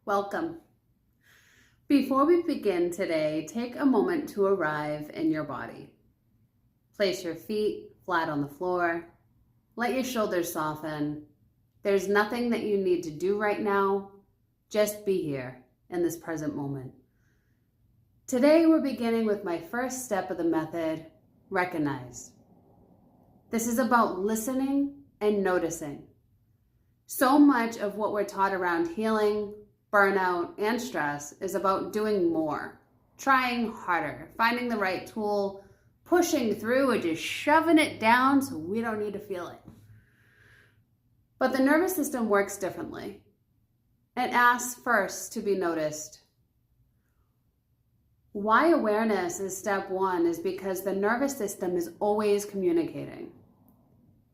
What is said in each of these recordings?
Welcome. Before we begin today, take a moment to arrive in your body. Place your feet flat on the floor. Let your shoulders soften. There's nothing that you need to do right now. Just be here in this present moment. Today, we're beginning with my first step of the method, recognize. This is about listening and noticing. So much of what we're taught around healing, burnout, and stress is about doing more, trying harder, finding the right tool, pushing through, and just shoving it down so we don't need to feel it. But the nervous system works differently. It asks first to be noticed. Why awareness is step one is because the nervous system is always communicating.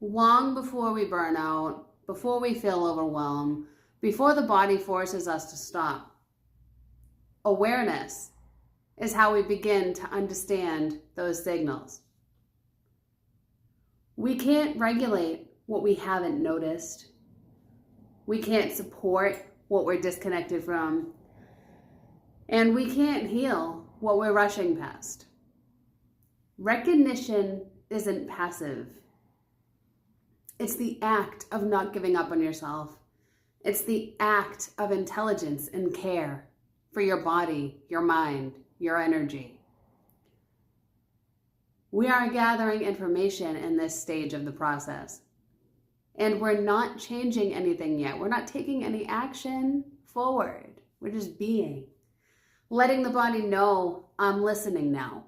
Long before we burn out, before we feel overwhelmed, before the body forces us to stop. Awareness is how we begin to understand those signals. We can't regulate what we haven't noticed. We can't support what we're disconnected from. And we can't heal what we're rushing past. Recognition isn't passive. It's the act of not giving up on yourself. It's the act of intelligence and care for your body, your mind, your energy. We are gathering information in this stage of the process, and we're not changing anything yet. We're not taking any action forward. We're just being, letting the body know, I'm listening now.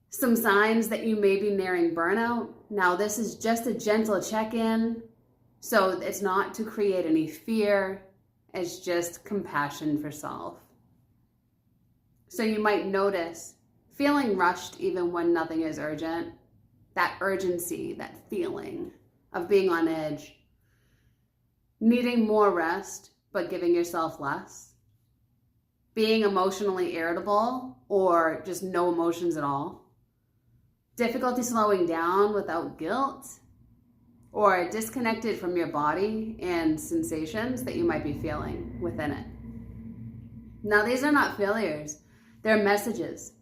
Some signs that you may be nearing burnout. Now, this is just a gentle check-in. So it's not to create any fear, it's just compassion for self. So you might notice feeling rushed even when nothing is urgent, that urgency, that feeling of being on edge, needing more rest, but giving yourself less, being emotionally irritable or just no emotions at all, difficulty slowing down without guilt, or disconnected from your body and sensations that you might be feeling within it. Now, these are not failures, they're messages.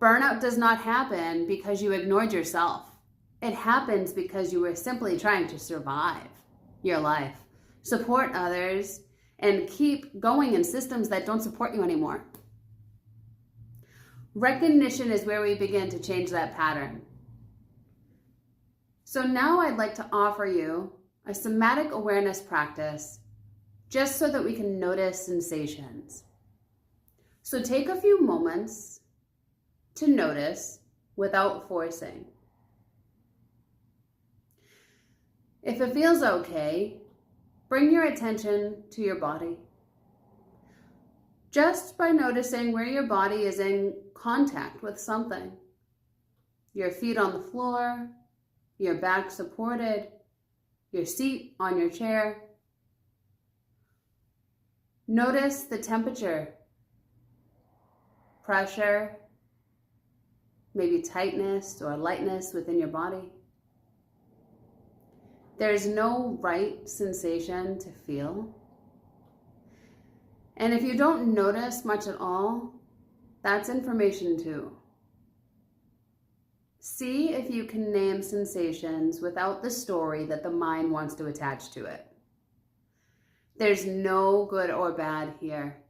Burnout does not happen because you ignored yourself. It happens because you were simply trying to survive your life, support others, and keep going in systems that don't support you anymore. Recognition is where we begin to change that pattern. So now I'd like to offer you a somatic awareness practice just so that we can notice sensations. So take a few moments to notice without forcing. If it feels okay, bring your attention to your body. Just by noticing where your body is in contact with something. Your feet on the floor, your back supported, your seat on your chair. Notice the temperature, pressure, maybe tightness or lightness within your body. There's no right sensation to feel. And if you don't notice much at all, that's information too. See if you can name sensations without the story that the mind wants to attach to it. There's no good or bad here,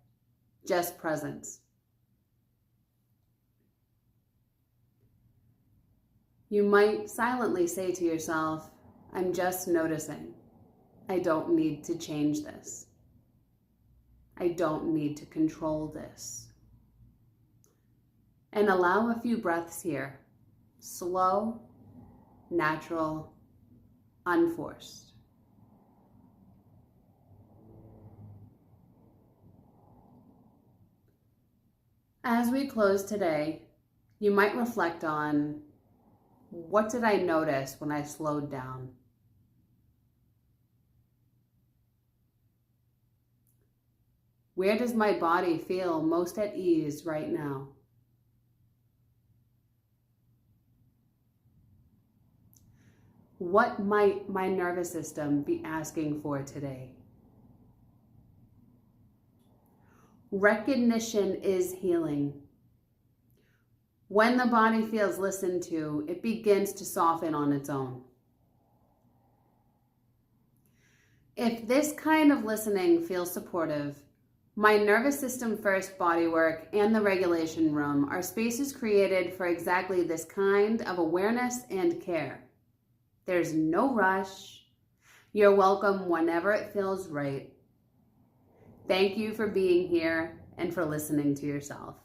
just presence. You might silently say to yourself, I'm just noticing. I don't need to change this. I don't need to control this. And allow a few breaths here. Slow, natural, unforced. As we close today, you might reflect on, what did I notice when I slowed down? Where does my body feel most at ease right now? What might my nervous system be asking for today? Recognition is healing. When the body feels listened to, it begins to soften on its own. If this kind of listening feels supportive, my nervous system first bodywork and the regulation room are spaces created for exactly this kind of awareness and care. There's no rush. You're welcome whenever it feels right. Thank you for being here and for listening to yourself.